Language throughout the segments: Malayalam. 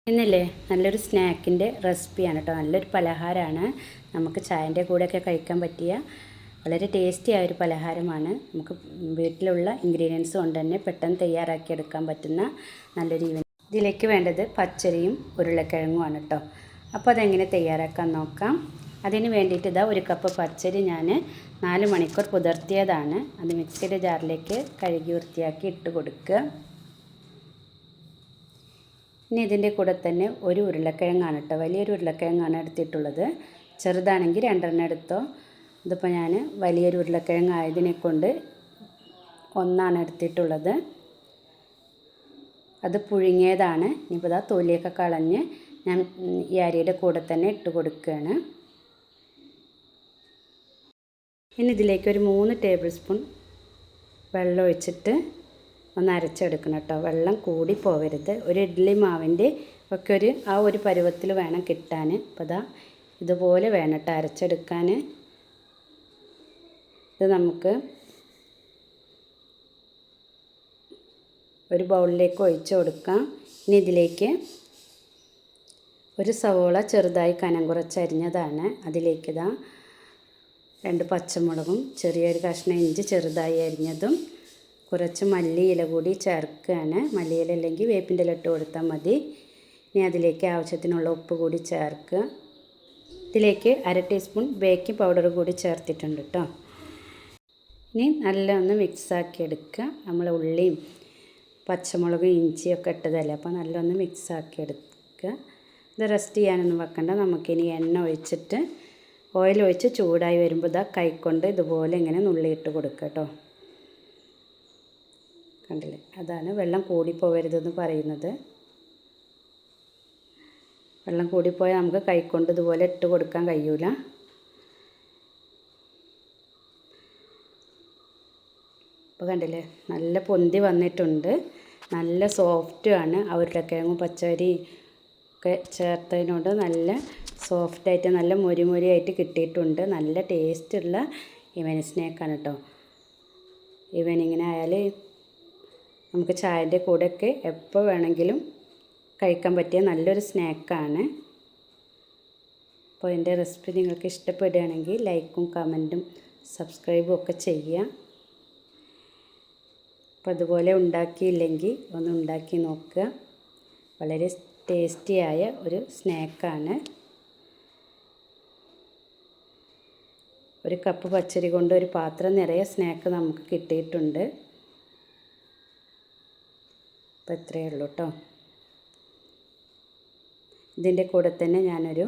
ഇന്നില്ലേ നല്ലൊരു സ്നാക്കിൻ്റെ റെസിപ്പിയാണ് കേട്ടോ. നല്ലൊരു പലഹാരമാണ്. നമുക്ക് ചായൻ്റെ കൂടെയൊക്കെ കഴിക്കാൻ പറ്റിയ വളരെ ടേസ്റ്റി ആയൊരു പലഹാരമാണ്. നമുക്ക് വീട്ടിലുള്ള ഇൻഗ്രീഡിയൻസ് കൊണ്ട് തന്നെ പെട്ടെന്ന് തയ്യാറാക്കി എടുക്കാൻ പറ്റുന്ന നല്ലൊരു ഇതിലേക്ക് വേണ്ടത് പച്ചരിയും ഉരുളക്കിഴങ്ങുമാണ് കേട്ടോ. അപ്പോൾ അതെങ്ങനെ തയ്യാറാക്കാൻ നോക്കാം. അതിന് വേണ്ടിയിട്ട് ഇതാ ഒരു കപ്പ് പച്ചരി ഞാൻ 4 മണിക്കൂർ കുതിർത്തിയതാണ്. അത് മിക്സിയുടെ ജാറിലേക്ക് കഴുകി വൃത്തിയാക്കി ഇട്ട് കൊടുക്കുക. ഇനി ഇതിൻ്റെ കൂടെ തന്നെ ഒരു ഉരുളക്കിഴങ്ങാണ് കേട്ടോ. വലിയൊരു ഉരുളക്കിഴങ്ങാണ് എടുത്തിട്ടുള്ളത്. ചെറുതാണെങ്കിൽ 2 എടുത്തോ. ഇതിപ്പോൾ ഞാൻ വലിയൊരു ഉരുളക്കിഴങ്ങ് ആയതിനെ കൊണ്ട് 1 എടുത്തിട്ടുള്ളത്. അത് പുഴുങ്ങിയതാണ്. ഇനിയിപ്പോൾ ഇതാ തൊലിയൊക്കെ കളഞ്ഞ് ഞാൻ ഈ അരിയുടെ കൂടെ തന്നെ ഇട്ട് കൊടുക്കുകയാണ്. ഇനി ഇതിലേക്ക് ഒരു 3 ടേബിൾ സ്പൂൺ വെള്ളം ഒഴിച്ചിട്ട് ഒന്ന് അരച്ചെടുക്കണം കേട്ടോ. വെള്ളം കൂടി പോവരുത്. ഒരു ഇഡ്ഡലി മാവിൻ്റെ ഒക്കെ ഒരു പരുവത്തിൽ വേണം കിട്ടാൻ. അപ്പോൾ ഇതാ ഇതുപോലെ വേണം കേട്ടോ അരച്ചെടുക്കാൻ. ഇത് നമുക്ക് ഒരു ബൗളിലേക്ക് ഒഴിച്ച് കൊടുക്കാം. ഇനി ഇതിലേക്ക് ഒരു സവോള ചെറുതായി കനം കുറച്ചരിഞ്ഞതാണ്. അതിലേക്ക് ഇതാ 2 പച്ചമുളകും ചെറിയൊരു കഷ്ണം ഇഞ്ചി ചെറുതായി അരിഞ്ഞതും കുറച്ച് മല്ലിയില കൂടി ചേർക്കുകയാണ്. മല്ലിയില അല്ലെങ്കിൽ വേപ്പിൻ്റെ ഇല ഇട്ട് കൊടുത്താൽ മതി. ഇനി അതിലേക്ക് ആവശ്യത്തിനുള്ള ഉപ്പ് കൂടി ചേർക്കുക. ഇതിലേക്ക് 1/2 ടീസ്പൂൺ ബേക്കിംഗ് പൗഡർ കൂടി ചേർത്തിട്ടുണ്ട് കേട്ടോ. ഇനി നല്ല ഒന്ന് മിക്സാക്കി എടുക്കുക. നമ്മൾ ഉള്ളിയും പച്ചമുളകും ഇഞ്ചിയൊക്കെ ഇട്ടതല്ലേ, അപ്പോൾ നല്ലൊന്ന് മിക്സാക്കി എടുക്കുക. ഇത് റെസ്റ്റ് ചെയ്യാനൊന്നും വെക്കണ്ട. നമുക്കിനി എണ്ണ ഒഴിച്ചിട്ട് ഓയിൽ ഒഴിച്ച് ചൂടായി വരുമ്പോൾ ഇതാ കൈക്കൊണ്ട് ഇതുപോലെ ഇങ്ങനെ നുള്ളിയിട്ട് കൊടുക്കുക കേട്ടോ. കണ്ടില്ലേ, അതാണ് വെള്ളം കൂടിപ്പോവരുതെന്ന് പറയുന്നത്. വെള്ളം കൂടിപ്പോയാൽ നമുക്ക് കൈക്കൊണ്ട് ഇതുപോലെ ഇട്ട് കൊടുക്കാൻ കഴിയൂല. അപ്പോൾ കണ്ടില്ലേ നല്ല പൊന്തി വന്നിട്ടുണ്ട്. നല്ല സോഫ്റ്റുമാണ്. ഉരുളക്കിഴങ്ങും പച്ചരി ഒക്കെ ചേർത്തതിനോട് നല്ല സോഫ്റ്റായിട്ട് നല്ല മൊരിമൊരിയായിട്ട് കിട്ടിയിട്ടുണ്ട്. നല്ല ടേസ്റ്റുള്ള ഈവനിങ് സ്നാക്കാണ് കേട്ടോ. ഈവനിങ്ങിനായാൽ നമുക്ക് ചായൻ്റെ കൂടെയൊക്കെ എപ്പോൾ വേണമെങ്കിലും കഴിക്കാൻ പറ്റിയ നല്ലൊരു സ്നാക്കാണ്. അപ്പോൾ എൻ്റെ റെസിപ്പി നിങ്ങൾക്ക് ഇഷ്ടപ്പെടുകയാണെങ്കിൽ ലൈക്കും കമൻറ്റും സബ്സ്ക്രൈബും ഒക്കെ ചെയ്യുക. അപ്പോൾ അതുപോലെ ഉണ്ടാക്കിയില്ലെങ്കിൽ ഒന്ന് ഉണ്ടാക്കി നോക്കുക. വളരെ ടേസ്റ്റിയായ ഒരു സ്നാക്കാണ്. ഒരു കപ്പ് പച്ചരി കൊണ്ട് ഒരു പാത്രം നിറയെ സ്നാക്ക് നമുക്ക് കിട്ടിയിട്ടുണ്ട്. അപ്പോൾ ഇത്രയേ ഉള്ളൂ കേട്ടോ. ഇതിൻ്റെ കൂടെ തന്നെ ഞാനൊരു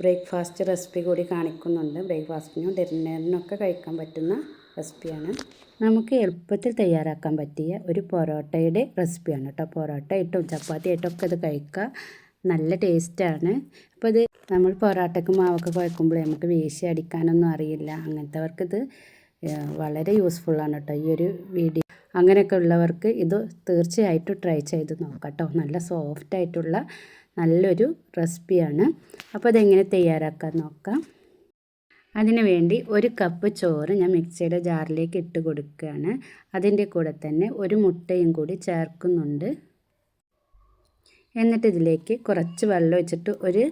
ബ്രേക്ക്ഫാസ്റ്റ് റെസിപ്പി കൂടി കാണിക്കുന്നുണ്ട്. ബ്രേക്ക്ഫാസ്റ്റിനും ഡിന്നറിനൊക്കെ കഴിക്കാൻ പറ്റുന്ന റെസിപ്പിയാണ്. നമുക്ക് എളുപ്പത്തിൽ തയ്യാറാക്കാൻ പറ്റിയ ഒരു പൊറോട്ടയുടെ റെസിപ്പിയാണ് കേട്ടോ. പൊറോട്ട ആയിട്ടും ചപ്പാത്തി ആയിട്ടൊക്കെ ഇത് കഴിക്കുക. നല്ല ടേസ്റ്റാണ്. അപ്പോൾ ഇത് നമ്മൾ പൊറോട്ടയ്ക്ക് മാവൊക്കെ കുഴക്കുമ്പോൾ നമുക്ക് വീശി അടിക്കാനൊന്നും അറിയില്ല. അങ്ങനത്തെവർക്കിത് വളരെ യൂസ്ഫുള്ളാണ് കേട്ടോ ഈ ഒരു വീഡിയോ. അങ്ങനെയൊക്കെ ഉള്ളവർക്ക് ഇത് തീർച്ചയായിട്ടും ട്രൈ ചെയ്ത് നോക്കാം കേട്ടോ. നല്ല സോഫ്റ്റായിട്ടുള്ള നല്ലൊരു റെസിപ്പിയാണ്. അപ്പോൾ അതെങ്ങനെ തയ്യാറാക്കാൻ നോക്കാം. അതിന് വേണ്ടി 1 കപ്പ് ചോറ് ഞാൻ മിക്സിയുടെ ജാറിലേക്ക് ഇട്ട് കൊടുക്കുകയാണ്. അതിൻ്റെ കൂടെ തന്നെ ഒരു മുട്ടയും കൂടി ചേർക്കുന്നുണ്ട്. എന്നിട്ട് ഇതിലേക്ക് കുറച്ച് വെള്ളം ഒഴിച്ചിട്ട് ഒരു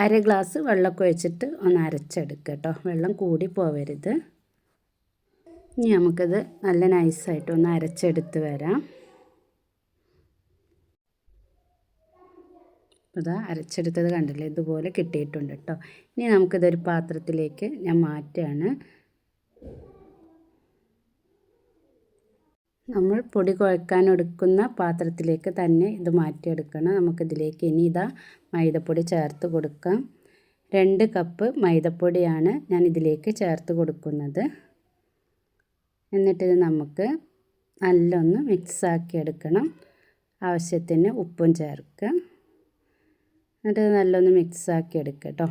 1/2 ഗ്ലാസ് വെള്ളമൊക്കെ ഒഴിച്ചിട്ട് ഒന്ന് അരച്ചെടുക്കുക കേട്ടോ. വെള്ളം കൂടി പോവരുത്. ഇനി നമുക്കത് നല്ല നൈസായിട്ട് ഒന്ന് അരച്ചെടുത്ത് വരാം. അതാ അരച്ചെടുത്തത് കണ്ടില്ലേ, ഇതുപോലെ കിട്ടിയിട്ടുണ്ട് കേട്ടോ. ഇനി നമുക്കിതൊരു പാത്രത്തിലേക്ക് ഞാൻ മാറ്റുകയാണ്. നമ്മൾ പൊടി കുഴക്കാൻ എടുക്കുന്ന പാത്രത്തിലേക്ക് തന്നെ ഇത് മാറ്റിയെടുക്കണം. നമുക്കിതിലേക്ക് ഇനി ഇതാ മൈദപ്പൊടി ചേർത്ത് കൊടുക്കാം. 2 കപ്പ് മൈദപ്പൊടിയാണ് ഞാൻ ഇതിലേക്ക് ചേർത്ത് കൊടുക്കുന്നത്. എന്നിട്ടിത് നമുക്ക് നല്ലൊന്ന് മിക്സാക്കി എടുക്കണം. ആവശ്യത്തിന് ഉപ്പും ചേർക്കുക. എന്നിട്ട് നല്ലൊന്ന് മിക്സാക്കി എടുക്കുക കേട്ടോ.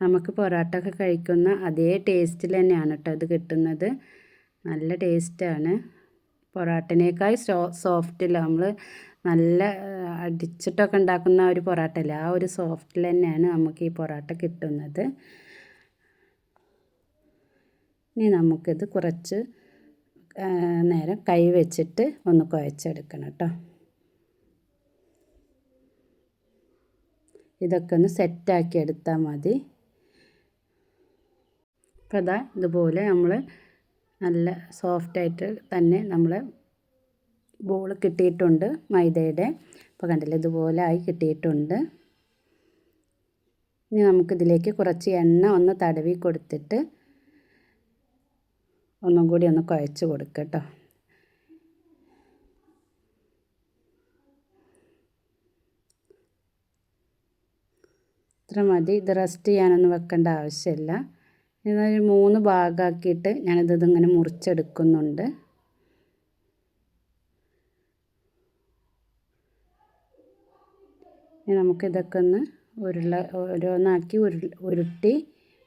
നമുക്ക് പൊറോട്ട ഒക്കെ കഴിക്കുന്ന അതേ ടേസ്റ്റിൽ തന്നെയാണ് കേട്ടോ ഇത് കിട്ടുന്നത്. നല്ല ടേസ്റ്റാണ്. പൊറോട്ടനേക്കാൾ സോഫ്റ്റില്ല. നമ്മൾ നല്ല അടിച്ചിട്ടൊക്കെ ഉണ്ടാക്കുന്ന ഒരു പൊറോട്ട അല്ല, ആ ഒരു സോഫ്റ്റിൽ തന്നെയാണ് നമുക്ക് ഈ പൊറോട്ട കിട്ടുന്നത്. ഇനി നമുക്കിത് കുറച്ച് നേരം കൈ വെച്ചിട്ട് ഒന്ന് കുഴച്ചെടുക്കണം കേട്ടോ. ഇതൊക്കെ ഒന്ന് സെറ്റാക്കി എടുത്താൽ മതി. അപ്പോൾ അതാ ഇതുപോലെ നമ്മൾ നല്ല സോഫ്റ്റായിട്ട് തന്നെ നമ്മൾ ബോൾ കിട്ടിയിട്ടുണ്ട് മൈദയുടെ. അപ്പോൾ കണ്ടില്ലേ, ഇതുപോലെ ആയി കിട്ടിയിട്ടുണ്ട്. ഇനി നമുക്കിതിലേക്ക് കുറച്ച് എണ്ണ ഒന്ന് തടവി കൊടുത്തിട്ട് ഒന്നും കൂടി ഒന്ന് കുഴച്ച് കൊടുക്കുക കേട്ടോ. ഇത്ര മതി. ഇത് റെസ്റ്റ് ചെയ്യാനൊന്നും വെക്കേണ്ട ആവശ്യമില്ല. ഇതൊരു 3 ഭാഗമാക്കിയിട്ട് ഞാനിതിങ്ങനെ മുറിച്ചെടുക്കുന്നുണ്ട്. ഇനി നമുക്കിതൊക്കെ ഒന്ന് ഓരോന്നാക്കി ഉരുട്ടി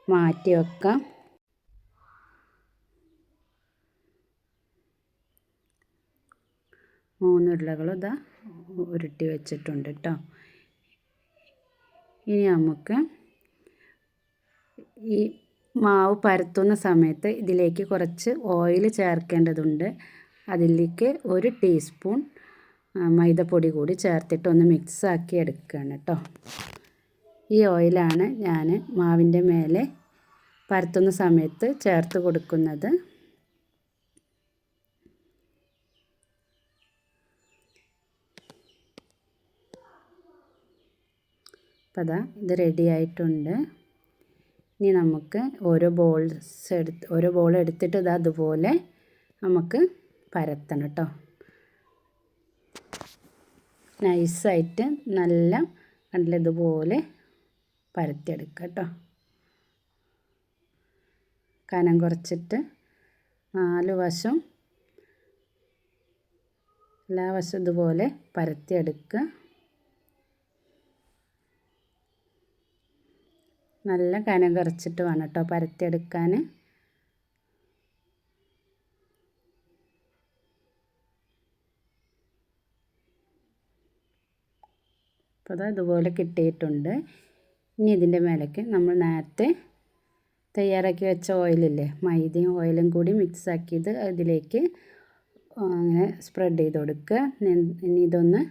മാറ്റി വെക്കാം. ഉരുളകളും ഇതാ ഉരുട്ടി വെച്ചിട്ടുണ്ട് കേട്ടോ. ഇനി നമുക്ക് ഈ മാവ് പരത്തുന്ന സമയത്ത് ഇതിലേക്ക് കുറച്ച് ഓയിൽ ചേർക്കേണ്ടതുണ്ട്. അതിലേക്ക് 1 ടീസ്പൂൺ മൈദപ്പൊടി കൂടി ചേർത്തിട്ട് ഒന്ന് മിക്സാക്കി എടുക്കുകയാണ് കേട്ടോ. ഈ ഓയിലാണ് ഞാൻ മാവിൻ്റെ മേലെ പരത്തുന്ന സമയത്ത് ചേർത്ത് കൊടുക്കുന്നത്. അപ്പോൾ അതാ ഇത് റെഡി ആയിട്ടുണ്ട്. ഇനി നമുക്ക് ഓരോ ബോൾ എടുത്തിട്ട് ഇതാ അതുപോലെ നമുക്ക് പരത്തണം കേട്ടോ. നൈസായിട്ട് നല്ല കണ്ടില്ല ഇതുപോലെ പരത്തിയെടുക്കുക കേട്ടോ. കനം കുറച്ചിട്ട് 4 വശം എല്ലാ വശം ഇതുപോലെ പരത്തിയെടുക്കുക. നല്ല കനം കുറച്ചിട്ട് വേണം കേട്ടോ പരത്തിയെടുക്കാൻ. അപ്പോൾ അത് ഇതുപോലെ കിട്ടിയിട്ടുണ്ട്. ഇനി ഇതിൻ്റെ മേലേക്ക് നമ്മൾ നേരത്തെ തയ്യാറാക്കി വെച്ച ഓയിലില്ലേ, മൈദയും ഓയിലും കൂടി മിക്സാക്കിയത് അതിലേക്ക് അങ്ങനെ സ്പ്രെഡ് ചെയ്ത് കൊടുക്കുക. ഇനി ഇതൊന്ന്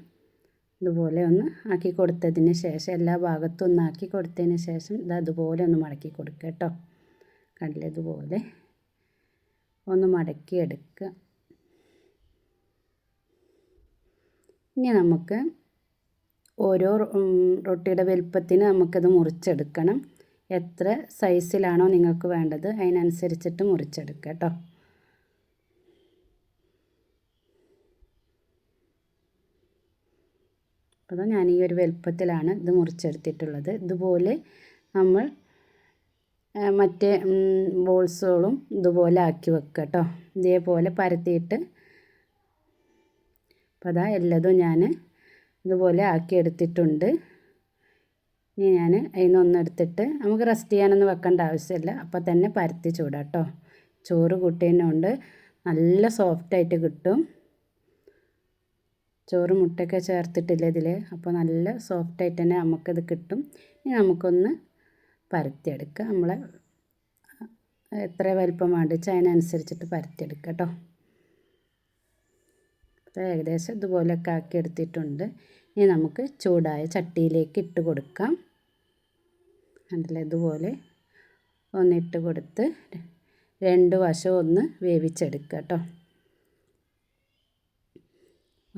ഇതുപോലെ ഒന്ന് ആക്കി കൊടുത്തതിന് ശേഷം എല്ലാ ഭാഗത്തും ഒന്ന് ആക്കി കൊടുത്തതിന് ശേഷം ഇത് അതുപോലെ ഒന്ന് മടക്കി കൊടുക്കുക കേട്ടോ. കണ്ടില്ലേ, ഇതുപോലെ ഒന്ന് മടക്കി എടുക്കുക. ഇനി നമുക്ക് ഓരോ റൊട്ടിയുടെ വലുപ്പത്തിന് നമുക്കത് മുറിച്ചെടുക്കണം. എത്ര സൈസിലാണോ നിങ്ങൾക്ക് വേണ്ടത് അതിനനുസരിച്ചിട്ട് മുറിച്ചെടുക്കുക കേട്ടോ. അപ്പോൾ ഞാൻ ഈ ഒരു വലുപ്പത്തിലാണ് ഇത് മുറിച്ചെടുത്തിട്ടുള്ളത്. ഇതുപോലെ നമ്മൾ മറ്റേ ബോൾസുകളും ഇതുപോലെ ആക്കി വെക്കുക കേട്ടോ. ഇതേപോലെ പരത്തിയിട്ട് അപ്പോൾ അതാ എല്ലതും ഞാൻ ഇതുപോലെ ആക്കി എടുത്തിട്ടുണ്ട്. ഇനി ഞാൻ അതിനൊന്നെടുത്തിട്ട് നമുക്ക് റെസ്റ്റ് ചെയ്യാനൊന്നും വെക്കേണ്ട ആവശ്യമില്ല. അപ്പോൾ തന്നെ പരത്തി ചൂടാം കേട്ടോ. ചോറ് കൂട്ടിയതിനുകൊണ്ട് നല്ല സോഫ്റ്റായിട്ട് കിട്ടും. ചോറ് മുട്ടയൊക്കെ ചേർത്തിട്ടില്ല ഇതിൽ, അപ്പോൾ നല്ല സോഫ്റ്റായിട്ട് തന്നെ നമുക്കത് കിട്ടും. ഇനി നമുക്കൊന്ന് പരത്തിയെടുക്കുക. നമ്മൾ എത്ര വലിപ്പം വേണ്ടിച്ച് അതിനനുസരിച്ചിട്ട് പരത്തിയെടുക്കുക കേട്ടോ. അപ്പോൾ ഏകദേശം ഇതുപോലെയൊക്കെ ആക്കി എടുത്തിട്ടുണ്ട്. ഇനി നമുക്ക് ചൂടായ ചട്ടിയിലേക്ക് ഇട്ട് കൊടുക്കാം. കണ്ടില്ലേ, ഇതുപോലെ ഒന്നിട്ട് കൊടുത്ത് 2 വശവും ഒന്ന് വേവിച്ചെടുക്കുക കേട്ടോ.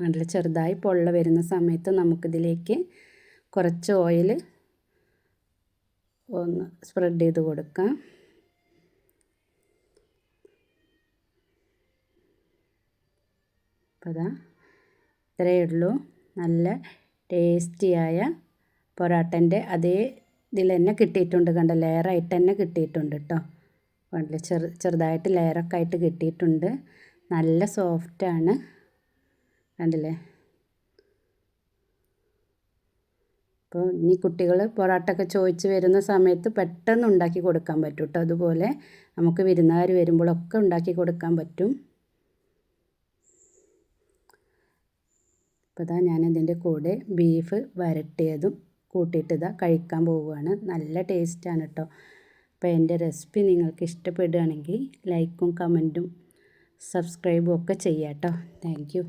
നല്ല ചെറുതായി പൊള്ള വരുന്ന സമയത്ത് നമുക്കിതിലേക്ക് കുറച്ച് ഓയിൽ ഒന്ന് സ്പ്രെഡ് ചെയ്ത് കൊടുക്കാം. അപ്പോൾ അതാ ഇത്രയേ ഉള്ളൂ. നല്ല ടേസ്റ്റിയായ പൊറാട്ടൻ്റെ അതേ ഇതിൽ തന്നെ കിട്ടിയിട്ടുണ്ട്. കണ്ട ലെയറായിട്ട് തന്നെ കിട്ടിയിട്ടുണ്ട് കേട്ടോ. കണ്ടില്ലേ, ചെറുതായിട്ട് ലെയറൊക്കെ ആയിട്ട് കിട്ടിയിട്ടുണ്ട്. നല്ല സോഫ്റ്റാണ്, കണ്ടില്ലേ. അപ്പോൾ ഇനി കുട്ടികൾ പൊറാട്ടൊക്കെ ചോദിച്ച് വരുന്ന സമയത്ത് പെട്ടെന്ന് ഉണ്ടാക്കി കൊടുക്കാൻ പറ്റും കേട്ടോ. അതുപോലെ നമുക്ക് വിരുന്നുകാർ വരുമ്പോഴൊക്കെ ഉണ്ടാക്കി കൊടുക്കാൻ പറ്റും. അപ്പോൾ ഇതാ ഞാനിതിൻ്റെ കൂടെ ബീഫ് വരട്ടിയതും കൂട്ടിയിട്ട് ഇതാ കഴിക്കാൻ പോവുകയാണ്. നല്ല ടേസ്റ്റാണ് കേട്ടോ. അപ്പോൾ എൻ്റെ റെസിപ്പി നിങ്ങൾക്ക് ഇഷ്ടപ്പെടുകയാണെങ്കിൽ ലൈക്കും കമൻറ്റും സബ്സ്ക്രൈബും ഒക്കെ ചെയ്യാം കേട്ടോ. Thank you.